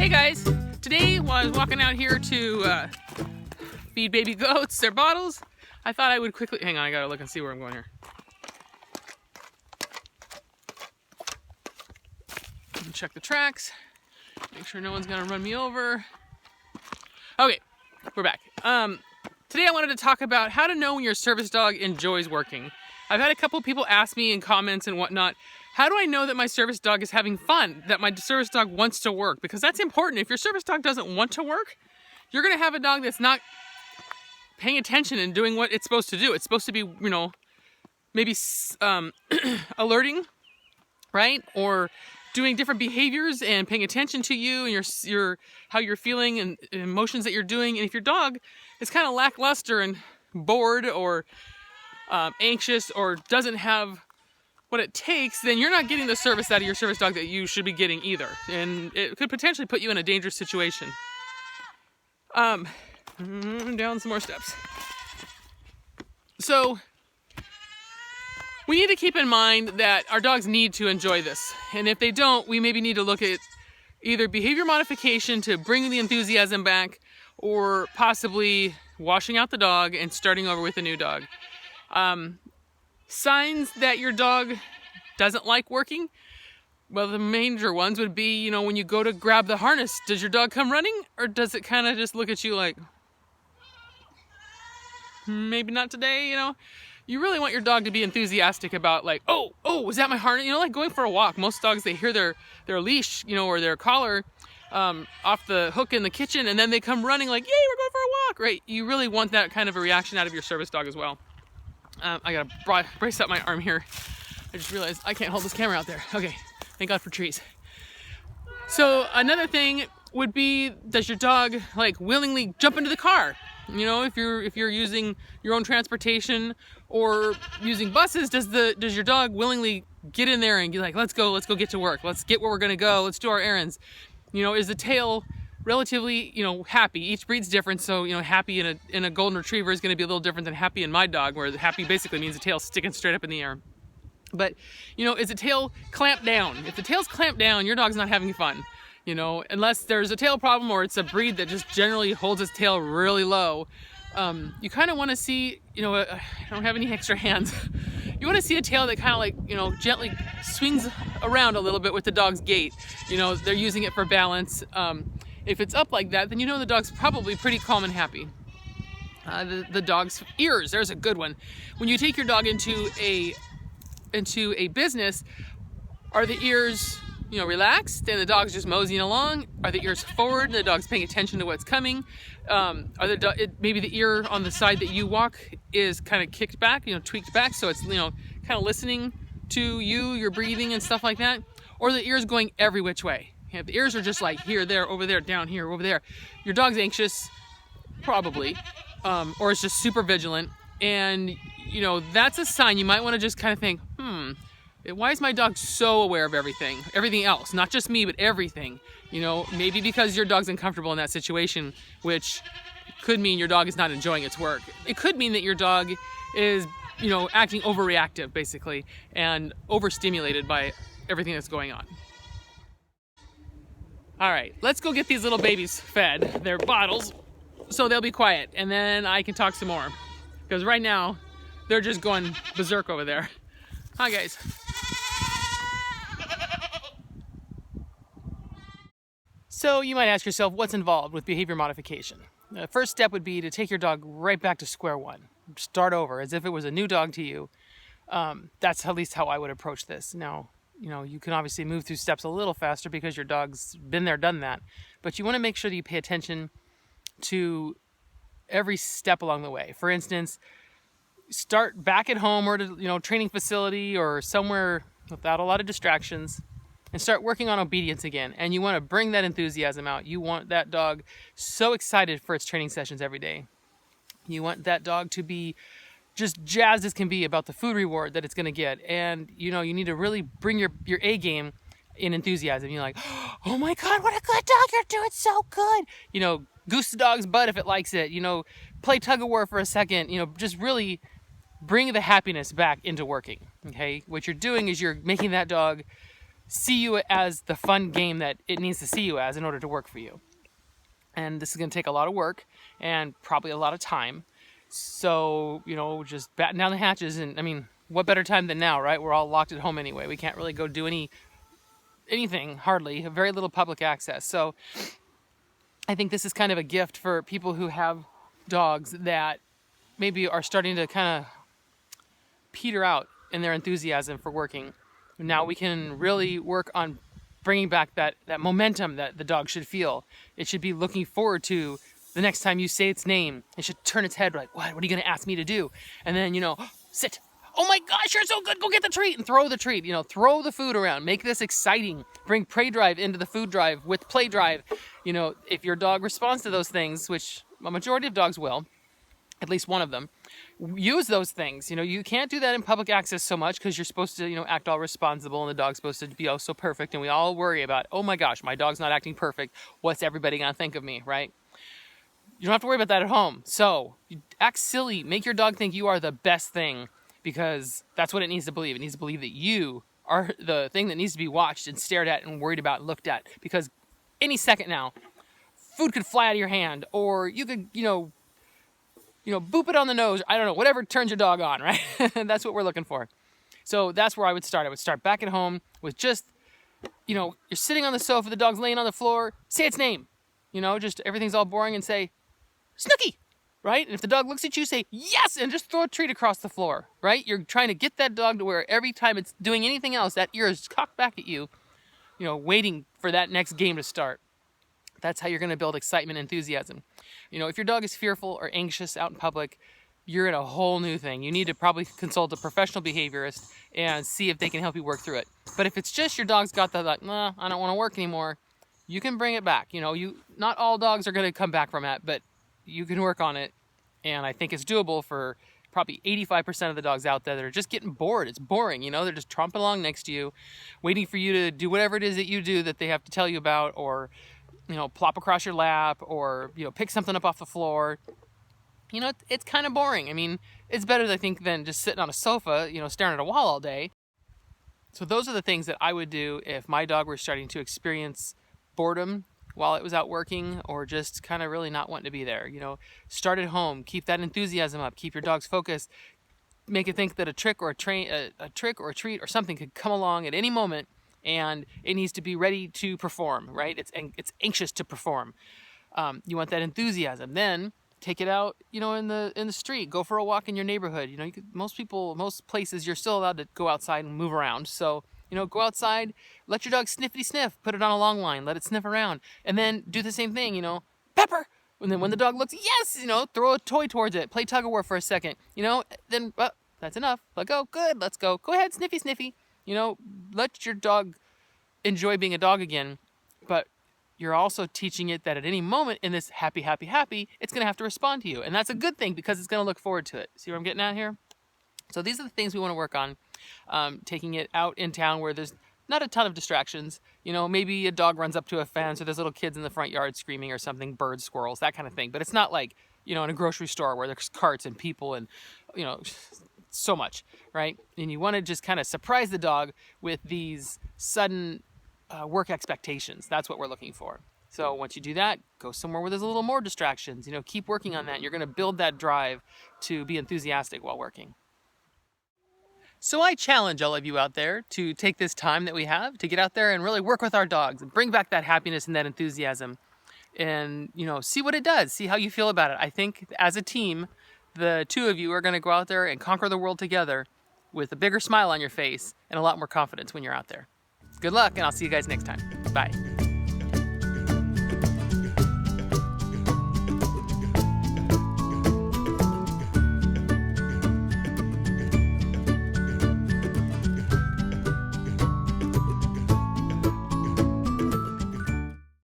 Hey guys, today while I was walking out here to feed baby goats their bottles, I thought I would quickly, hang on, I gotta look and see where I'm going here. Check the tracks, make sure no one's gonna run me over. Okay, we're back. Today I wanted to talk about how to know when your service dog enjoys working. I've had a couple people ask me in comments and whatnot, how do I know that my service dog is having fun, that my service dog wants to work? Because that's important. If your service dog doesn't want to work, you're gonna have a dog that's not paying attention and doing what it's supposed to do. It's supposed to be, you know, maybe alerting, right? Or doing different behaviors and paying attention to you and your how you're feeling and emotions that you're doing. And if your dog is kind of lackluster and bored or anxious or doesn't have what it takes, then you're not getting the service out of your service dog that you should be getting either. And it could potentially put you in a dangerous situation. Down some more steps. So we need to keep in mind that our dogs need to enjoy this. And if they don't, we maybe need to look at either behavior modification to bring the enthusiasm back, or possibly washing out the dog and starting over with a new dog. Signs that your dog doesn't like working, well, the major ones would be, you know, when you go to grab the harness, does your dog come running, or does it kind of just look at you like, maybe not today, you know? You really want your dog to be enthusiastic about, like, oh, was that my harness? You know, like going for a walk. Most dogs, they hear their leash, you know, or their collar off the hook in the kitchen, and then they come running like, yay, we're going for a walk, right? You really want that kind of a reaction out of your service dog as well. I gotta brace up my arm here. I just realized I can't hold this camera out there. Okay, thank God for trees. So another thing would be, does your dog like willingly jump into the car? You know, if you're using your own transportation or using buses, does your dog willingly get in there and be like, let's go get to work. Let's get where we're gonna go. Let's do our errands. You know, is the tail relatively, you know, happy? Each breed's different, so, you know, happy in a golden retriever is going to be a little different than happy in my dog, where happy basically means the tail's sticking straight up in the air. But, you know, is the tail clamped down? If the tail's clamped down, your dog's not having fun, you know, unless there's a tail problem or it's a breed that just generally holds its tail really low. You kind of want to see, you know, I don't have any extra hands. You want to see a tail that kind of like, you know, gently swings around a little bit with the dog's gait. You know, they're using it for balance. If it's up like that, then you know the dog's probably pretty calm and happy. The dog's ears, there's a good one. When you take your dog into a business, are the ears, you know, relaxed and the dog's just moseying along? Are the ears forward and the dog's paying attention to what's coming? Maybe the ear on the side that you walk is kind of kicked back, you know, tweaked back, so it's, you know, kind of listening to you, your breathing and stuff like that? Or the ears going every which way? If the ears are just like here, there, over there, down here, over there, your dog's anxious, probably, or it's just super vigilant. And, you know, that's a sign. You might want to just kind of think, why is my dog so aware of everything else, not just me, but everything? You know, maybe because your dog's uncomfortable in that situation, which could mean your dog is not enjoying its work. It could mean that your dog is, you know, acting overreactive, basically, and overstimulated by everything that's going on. All right, let's go get these little babies fed their bottles so they'll be quiet, and then I can talk some more. Because right now, they're just going berserk over there. Hi, guys. So you might ask yourself, what's involved with behavior modification? The first step would be to take your dog right back to square one. Start over, as if it was a new dog to you. That's at least how I would approach this. Now, you know, you can obviously move through steps a little faster because your dog's been there, done that. But you want to make sure that you pay attention to every step along the way. For instance, start back at home or at a, you know, training facility or somewhere without a lot of distractions, and start working on obedience again. And you want to bring that enthusiasm out. You want that dog so excited for its training sessions every day. You want that dog to be just jazzed as can be about the food reward that it's going to get. And, you know, you need to really bring your A game in enthusiasm. You're like, oh my God, what a good dog. You're doing so good. You know, goose the dog's butt if it likes it. You know, play tug of war for a second. You know, just really bring the happiness back into working. Okay. What you're doing is you're making that dog see you as the fun game that it needs to see you as in order to work for you. And this is going to take a lot of work and probably a lot of time. So, you know, just batten down the hatches. And I mean, what better time than now, right? We're all locked at home anyway. We can't really go do anything, hardly, very little public access. So I think this is kind of a gift for people who have dogs that maybe are starting to kind of peter out in their enthusiasm for working. Now we can really work on bringing back that momentum that the dog should feel. It should be looking forward to the next time you say its name. It should turn its head like, what are you going to ask me to do? And then, you know, sit. Oh my gosh, you're so good. Go get the treat and throw the treat. You know, throw the food around. Make this exciting. Bring prey drive into the food drive with play drive. You know, if your dog responds to those things, which a majority of dogs will, at least one of them, use those things. You know, you can't do that in public access so much because you're supposed to, you know, act all responsible and the dog's supposed to be oh so perfect. And we all worry about, oh my gosh, my dog's not acting perfect. What's everybody going to think of me, right? You don't have to worry about that at home. So you act silly. Make your dog think you are the best thing, because that's what it needs to believe. It needs to believe that you are the thing that needs to be watched and stared at and worried about and looked at. Because any second now, food could fly out of your hand, or you could, you know, boop it on the nose. I don't know, whatever turns your dog on, right? That's what we're looking for. So that's where I would start. I would start back at home with just, you know, you're sitting on the sofa, the dog's laying on the floor, say its name. You know, just everything's all boring and say, Snooky, right? And if the dog looks at you, say, yes, and just throw a treat across the floor, right? You're trying to get that dog to where every time it's doing anything else, that ear is cocked back at you, you know, waiting for that next game to start. That's how you're going to build excitement and enthusiasm. You know, if your dog is fearful or anxious out in public, you're in a whole new thing. You need to probably consult a professional behaviorist and see if they can help you work through it. But if it's just your dog's got that, like, nah, I don't want to work anymore, you can bring it back. You know, not all dogs are going to come back from that, but you can work on it. And I think it's doable for probably 85% of the dogs out there that are just getting bored. It's boring, you know, they're just tromping along next to you, waiting for you to do whatever it is that you do that they have to tell you about, or, you know, plop across your lap, or, you know, pick something up off the floor. You know, it's kind of boring. I mean, it's better, I think, than just sitting on a sofa, you know, staring at a wall all day. So those are the things that I would do if my dog were starting to experience boredom while it was out working, or just kind of really not wanting to be there. You know, start at home, keep that enthusiasm up, keep your dog's focus, make it think that a trick or a treat or something could come along at any moment, and it needs to be ready to perform, right? It's anxious to perform. You want that enthusiasm. Then take it out, you know, in the street. Go for a walk in your neighborhood. You know, most places you're still allowed to go outside and move around. So, you know, go outside, let your dog sniffity sniff, put it on a long line, let it sniff around, and then do the same thing, you know, pepper. And then when the dog looks, yes, you know, throw a toy towards it, play tug of war for a second, you know, then, well, that's enough. Let go, good, let's go. Go ahead, sniffy sniffy. You know, let your dog enjoy being a dog again, but you're also teaching it that at any moment in this happy, it's going to have to respond to you. And that's a good thing, because it's going to look forward to it. See what I'm getting at here? So these are the things we want to work on. Taking it out in town where there's not a ton of distractions. You know, maybe a dog runs up to a fence, or there's little kids in the front yard screaming or something, birds, squirrels, that kind of thing. But it's not like, you know, in a grocery store where there's carts and people and, you know, so much, right? And you want to just kind of surprise the dog with these sudden work expectations. That's what we're looking for. So once you do that, go somewhere where there's a little more distractions. You know, keep working on that. And you're going to build that drive to be enthusiastic while working. So I challenge all of you out there to take this time that we have to get out there and really work with our dogs and bring back that happiness and that enthusiasm, and, you know, see what it does, see how you feel about it. I think as a team, the two of you are going to go out there and conquer the world together with a bigger smile on your face and a lot more confidence when you're out there. Good luck, and I'll see you guys next time. Bye.